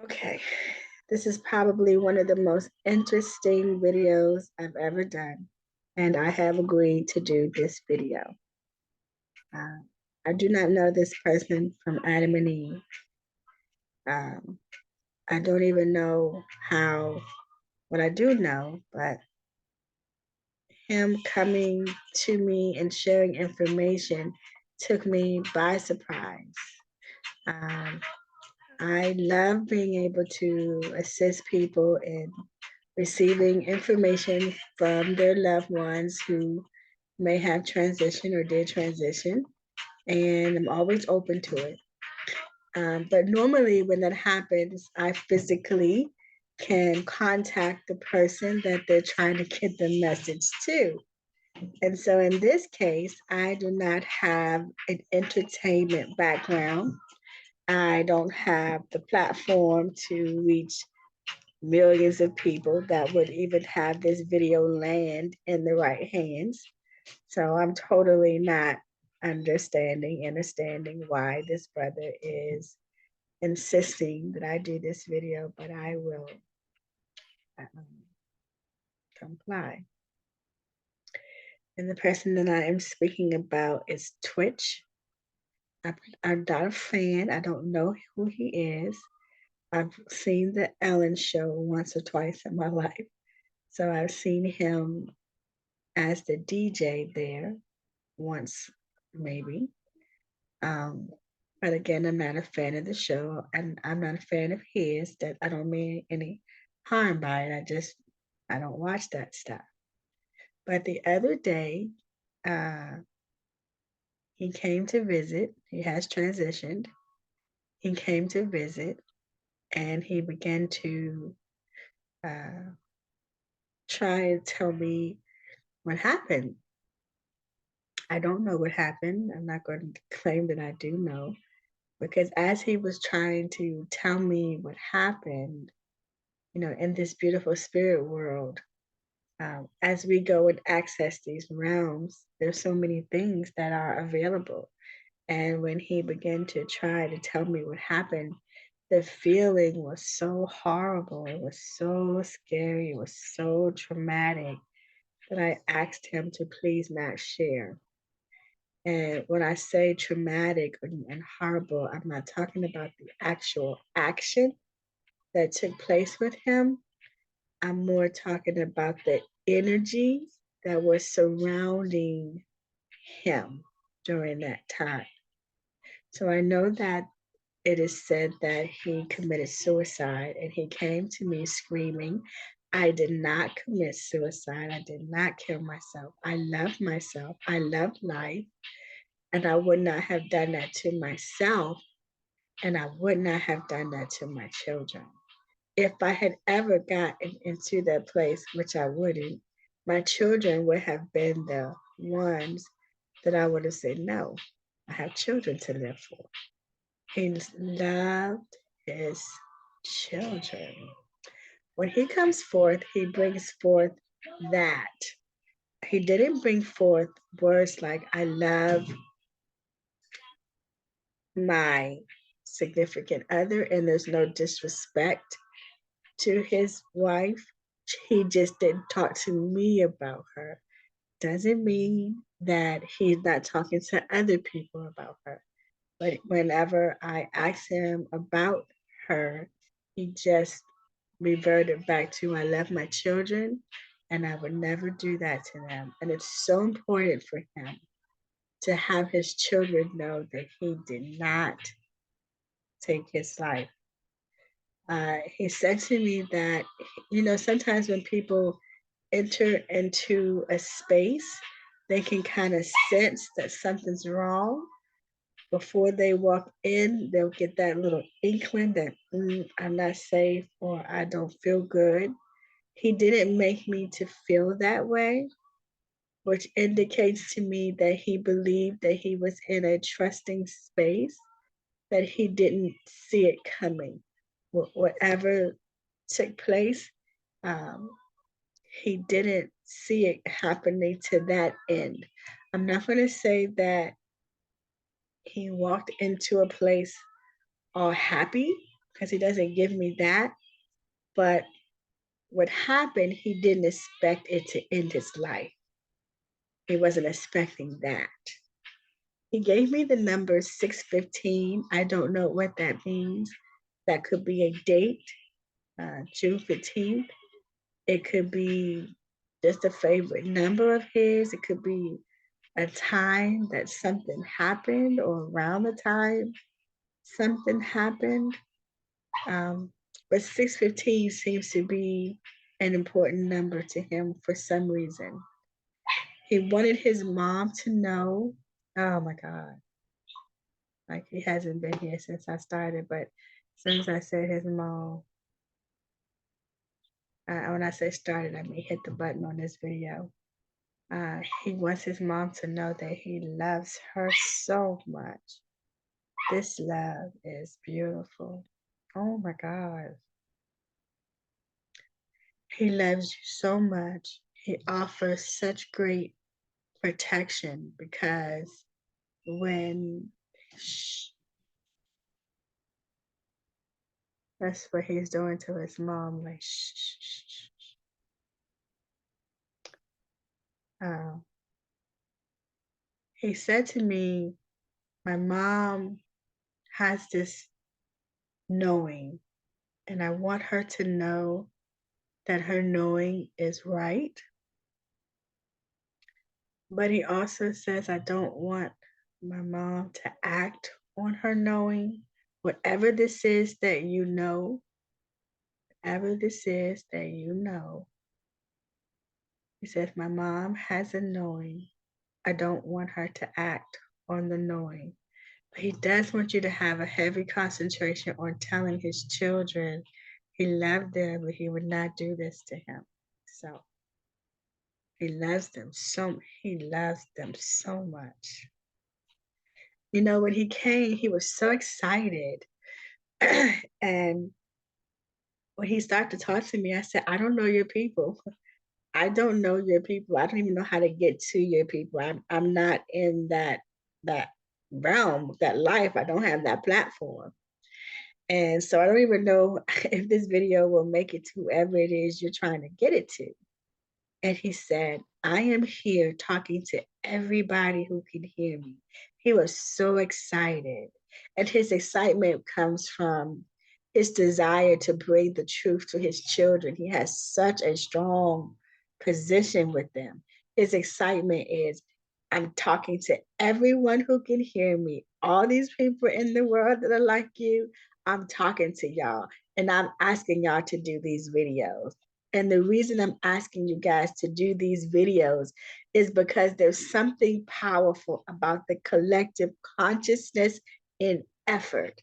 Okay, this is probably one of the most interesting videos I've ever done, and I have agreed to do this video. Uh, I do not know this person from Adam and Eve. Um, I don't even know how, what I do know, but him coming to me and sharing information took me by surprise. Um, I love being able to assist people in receiving information from their loved ones who may have transitioned or did transition, and I'm always open to it. But normally, when that happens, I physically can contact the person that they're trying to get the message to. And so in this case, I do not have an entertainment background. I don't have the platform to reach millions of people that would even have this video land in the right hands. So I'm totally not understanding why this brother is insisting that I do this video, but I will um, comply. And the person that I am speaking about is tWitch. I'm not a fan. I don't know who he is. I've seen the Ellen show once or twice in my life. So I've seen him as the DJ there once, maybe. Um, but again, I'm not a fan of the show, and I'm not a fan of his. That I don't mean any harm by it. I don't watch that stuff. But the other day, uh, he came to visit. He has transitioned. He came to visit, and he began to uh, try and tell me what happened. I don't know what happened. I'm not going to claim that I do know, because as he was trying to tell me what happened, in this beautiful spirit world, as we go and access these realms, there's so many things that are available. And when he began to try to tell me what happened, the feeling was so horrible. It was so scary. It was so traumatic that I asked him to please not share. And when I say traumatic and horrible, I'm not talking about the actual action that took place with him. I'm more talking about the energy that was surrounding him during that time. So I know that it is said that he committed suicide, and he came to me screaming, I did not commit suicide. I did not kill myself. I love myself. I love life. And I would not have done that to myself. And I would not have done that to my children. If I had ever gotten into that place, which I wouldn't, my children would have been the ones that I would have said, no, I have children to live for. He loved his children. When he comes forth, he brings forth that. He didn't bring forth words like, I love my significant other, and there's no disrespect to his wife. He just didn't talk to me about her. Doesn't mean that he's not talking to other people about her. But whenever I asked him about her, he just reverted back to, I love my children and I would never do that to them. And it's so important for him to have his children know that he did not take his life. He said to me that, sometimes when people enter into a space, they can kind of sense that something's wrong. Before they walk in, they'll get that little inkling that I'm not safe or I don't feel good. He didn't make me to feel that way, which indicates to me that he believed that he was in a trusting space, that he didn't see it coming. Whatever took place, um, he didn't see it happening to that end. I'm not going to say that he walked into a place all happy, because he doesn't give me that. But what happened, he didn't expect it to end his life. He wasn't expecting that. He gave me the number 615. I don't know what that means. That could be a date, June 15th. It could be just a favorite number of his. It could be a time that something happened or around the time something happened. But 615 seems to be an important number to him for some reason. He wanted his mom to know. Oh my God. Like he hasn't been here since I started, but since I said his mom, when I say started, I mean hit the button on this video. He wants his mom to know that he loves her so much. This love is beautiful. Oh my God. He loves you so much. He offers such great protection because when shh, that's what he's doing to his mom, like shh, shh, shh, shh. Uh, he said to me, my mom has this knowing, and I want her to know that her knowing is right. But he also says, I don't want my mom to act on her knowing. Whatever this is that you know, whatever this is that you know, he says, my mom has a knowing. I don't want her to act on the knowing. But he does want you to have a heavy concentration on telling his children he loved them, but he would not do this to him. So he loves them so much. You know, when he came, he was so excited. And when he started to talk to me, I said, I don't know your people. I don't know your people. I don't even know how to get to your people. I'm not in that realm, that life. I don't have that platform. And so I don't even know if this video will make it to whoever it is you're trying to get it to. And he said, I am here talking to everybody who can hear me. He was so excited. And his excitement comes from his desire to bring the truth to his children. He has such a strong position with them. His excitement is, I'm talking to everyone who can hear me. All these people in the world that are like you, I'm talking to y'all. And I'm asking y'all to do these videos. And the reason I'm asking you guys to do these videos is because there's something powerful about the collective consciousness in effort.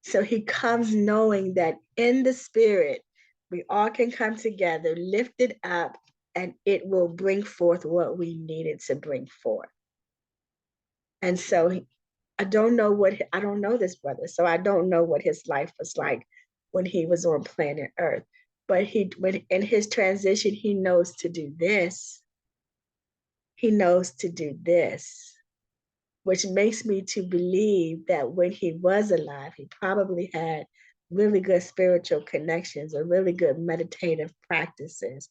So he comes knowing that in the spirit, we all can come together, lift it up, and it will bring forth what we needed to bring forth. And so I don't know this brother, so I don't know what his life was like when he was on planet Earth. But when in his transition, he knows to do this. He knows to do this, which makes me to believe that when he was alive, he probably had really good spiritual connections or really good meditative practices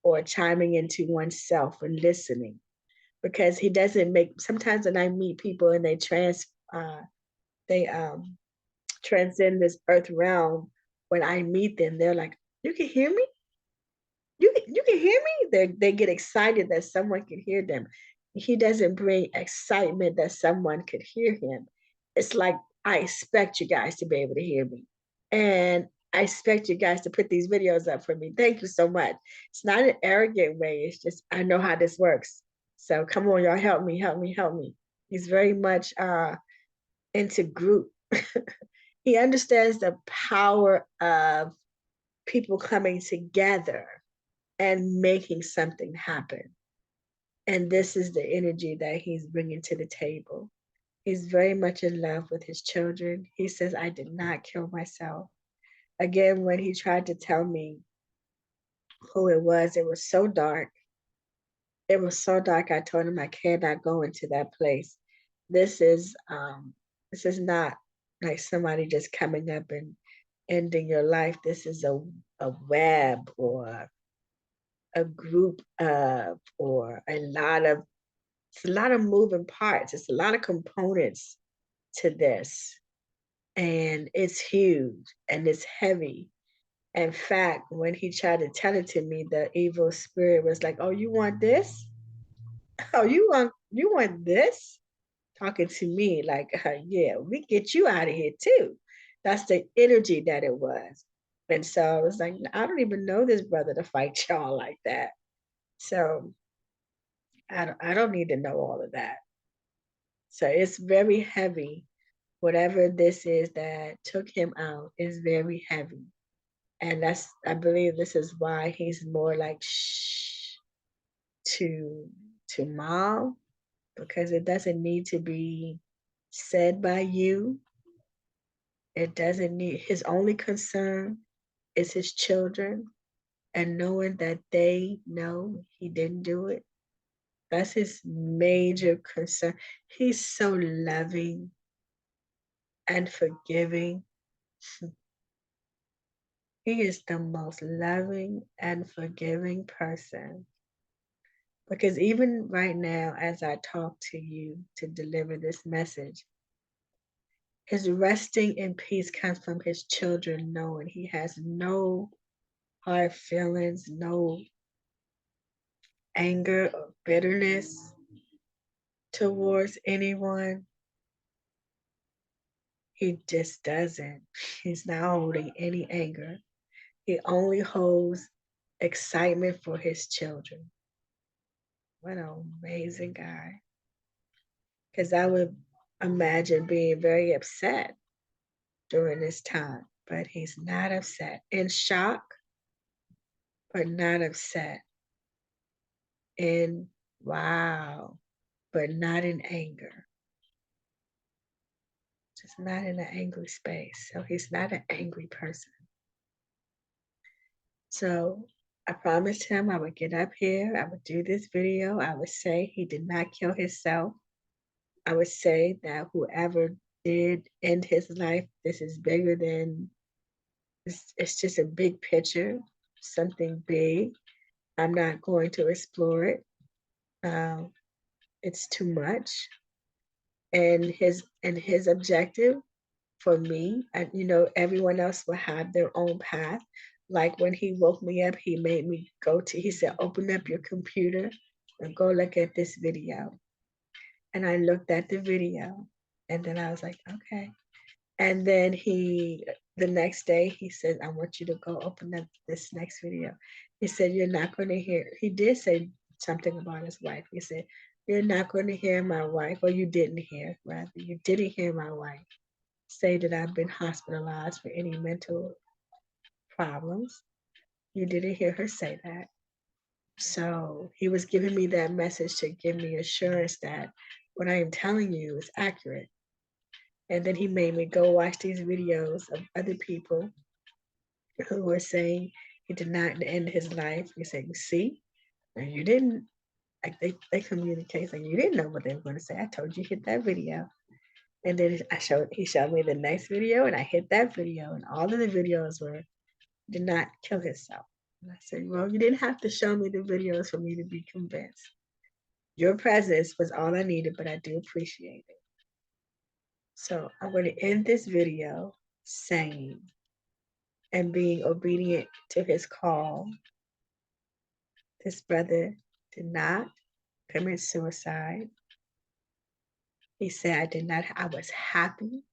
or chiming into oneself and listening. Because he doesn't make, sometimes when I meet people and they transcend this earth realm, when I meet them, they're like, you can hear me? You can hear me? They get excited that someone can hear them. He doesn't bring excitement that someone could hear him. It's like, I expect you guys to be able to hear me. And I expect you guys to put these videos up for me. Thank you so much. It's not an arrogant way. It's just, I know how this works. So come on, y'all, help me, help me, help me. He's very much into group. He understands the power of people coming together and making something happen. And this is the energy that he's bringing to the table. He's very much in love with his children. He says, I did not kill myself. Again, when he tried to tell me who it was so dark. It was so dark. I told him I cannot go into that place. This is not like somebody just coming up and ending your life. This is a web or a group of, or it's a lot of moving parts. It's a lot of components to this. And it's huge and it's heavy. In fact, when he tried to tell it to me, the evil spirit was like, "Oh, you want this? Oh, you want this?" Talking to me like, "Yeah, we get you out of here too." That's the energy that it was. And so I was like, "I don't even know this brother to fight y'all like that." So I don't need to know all of that. So it's very heavy. Whatever this is that took him out is very heavy. And I believe this is why he's more like shh to mom, because it doesn't need to be said by you. It doesn't need, his only concern is his children and knowing that they know he didn't do it. That's his major concern. He's so loving and forgiving. He is the most loving and forgiving person. Because even right now, as I talk to you to deliver this message, his resting in peace comes from his children knowing he has no hard feelings, no anger or bitterness towards anyone. He just doesn't. He's not holding any anger. He only holds excitement for his children. What an amazing guy. Because I would imagine being very upset during this time, but he's not upset. In shock, but not upset. In wow, but not in anger. Just not in an angry space. So he's not an angry person. So I promised him I would get up here, I would do this video, I would say he did not kill himself. I would say that whoever did end his life, this is bigger than, it's just a big picture, something big. I'm not going to explore it. It's too much. And his objective for me, and everyone else will have their own path. Like when he woke me up, he made me he said, "Open up your computer and go look at this video." And I looked at the video and then I was like, okay. And then the next day, he said, "I want you to go open up this next video." He said, "You're not going to hear," he did say something about his wife. He said, "You're not going to hear my wife," or you didn't hear, rather, you didn't hear my wife say that I've been hospitalized for any mental problems. You didn't hear her say that. So he was giving me that message to give me assurance that what I am telling you is accurate. And then he made me go watch these videos of other people who were saying he did not end his life. He said, "You see, and you didn't." Like they communicate, like, "You didn't know what they were going to say. I told you hit that video." And then he showed me the next video, and I hit that video, and all of the videos did not kill himself. And I said, "Well, you didn't have to show me the videos for me to be convinced. Your presence was all I needed, but I do appreciate it." So I'm going to end this video saying, and being obedient to his call, this brother did not commit suicide. He said, "I did not, I was happy,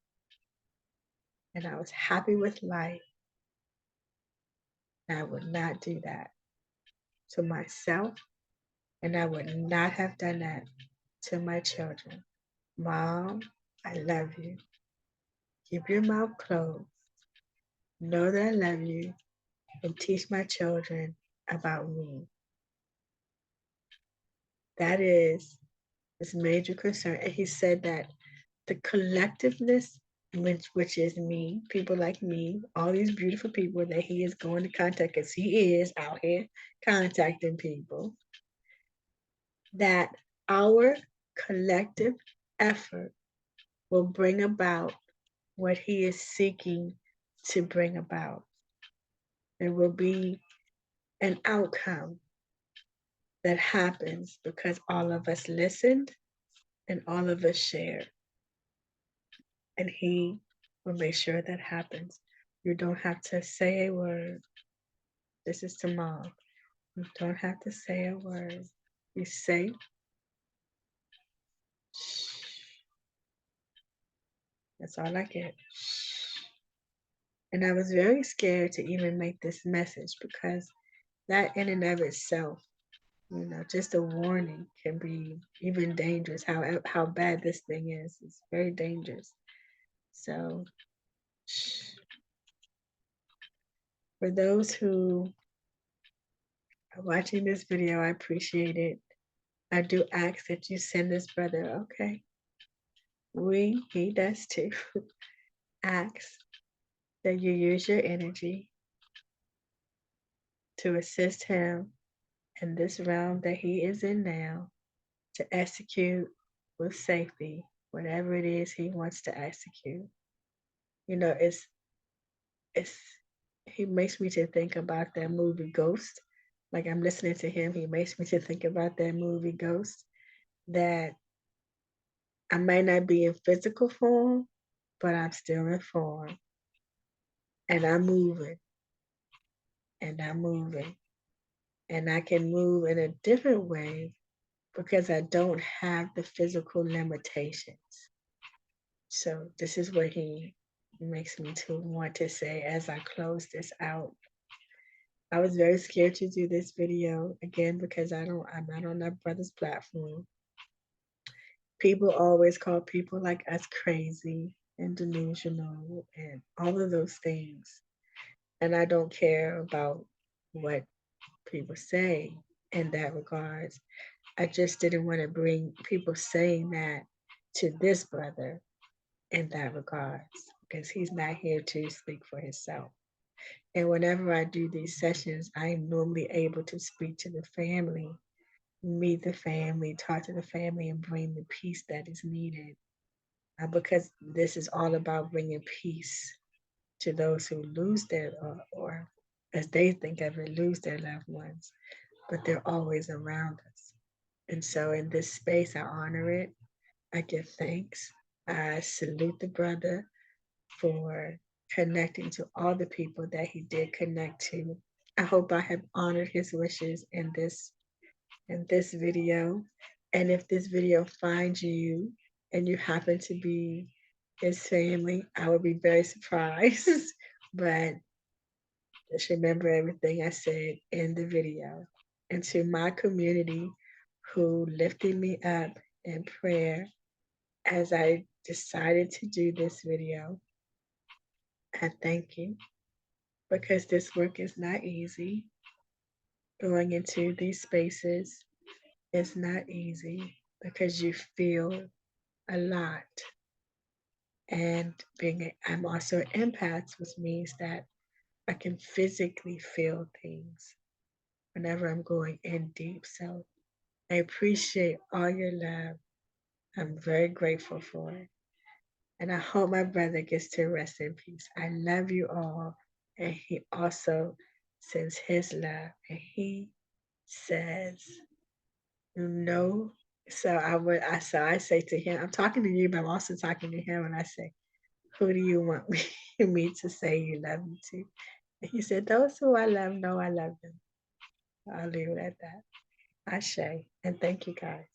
and I was happy with life. And I would not do that to myself, and I would not have done that to my children. Mom, I love you. Keep your mouth closed. Know that I love you, and teach my children about me." That is his major concern. And he said that the collectiveness, which is me, people like me, all these beautiful people that he is going to contact, because he is out here contacting people, that our collective effort will bring about what he is seeking to bring about. There will be an outcome that happens because all of us listened and all of us shared. And he will make sure that happens. You don't have to say a word. This is to mom. You don't have to say a word. You say, shh. That's all I get. Shh. And I was very scared to even make this message because that in and of itself, just a warning can be even dangerous. How bad this thing is. It's very dangerous. So, shh. For those who are watching this video, I appreciate it. I do ask that you send this brother, okay? He does too. Ask that you use your energy to assist him in this realm that he is in now to execute with safety whatever it is he wants to execute. It's he makes me to think about that movie Ghost. Like I'm listening to him, he makes me to think about that movie Ghost, that I might not be in physical form, but I'm still in form. And I'm moving. And I'm moving. And I can move in a different way because I don't have the physical limitations. So this is what he makes me to want to say as I close this out. I was very scared to do this video again because I'm not on that brother's platform. People always call people like us crazy and delusional and all of those things. And I don't care about what people say in that regards. I just didn't want to bring people saying that to this brother in that regards because he's not here to speak for himself. And whenever I do these sessions, I'm normally able to speak to the family, meet the family, talk to the family, and bring the peace that is needed. Because this is all about bringing peace to those who lose their, or as they think of it, lose their loved ones, but they're always around us. And so in this space, I honor it. I give thanks. I salute the brother for connecting to all the people that he did connect to. I hope I have honored his wishes in this video. And if this video finds you and you happen to be his family, I would be very surprised. But just remember everything I said in the video. And to my community who lifted me up in prayer as I decided to do this video, I thank you because this work is not easy. Going into these spaces is not easy because you feel a lot. And I'm also an empath, which means that I can physically feel things whenever I'm going in deep. So I appreciate all your love. I'm very grateful for it. And I hope my brother gets to rest in peace. I love you all. And he also sends his love. And he says, So I say to him, I'm talking to you, but I'm also talking to him. And I say, who do you want me to say you love me to? And he said, those who I love know I love them. I'll leave it at that. Ashe. And thank you guys.